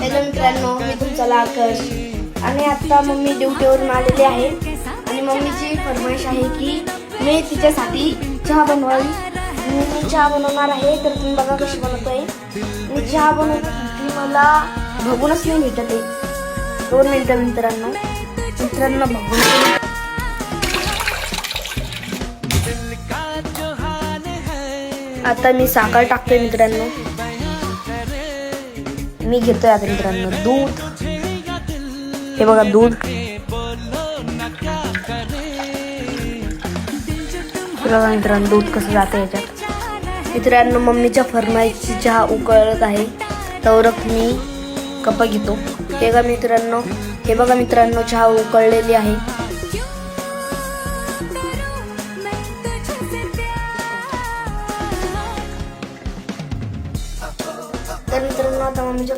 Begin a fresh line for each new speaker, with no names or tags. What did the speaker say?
Hello मित्रांनो, मी तुमचा आकाश आणि आता मम्मी ड्युटीवरून आलेली आहे आणि मम्मीची फरमाईश आहे की मी तिच्यासाठी चहा बनवावी. मी चहा बनवणार आहे, तर तुम्ही बघा कशी बनवतोय. मी चहा बनवते मला बघूनच नाही भेटत आहे. 2 मिनिटं मित्रांनो बघून आता मी साखर टाकतोय मित्रांनो. मी घेतोय आता मित्रांनो दूध. हे बघा दूध. बघा मित्रांनो दूध कसं जातं याच्यात. मित्रांनो मम्मीच्या फरमाईची चहा उकळत आहे, तवरक मी कप घेतो. हे बघा मित्रांनो चहा उकळलेली आहे. तर मित्रांनो आता मम्मीच्या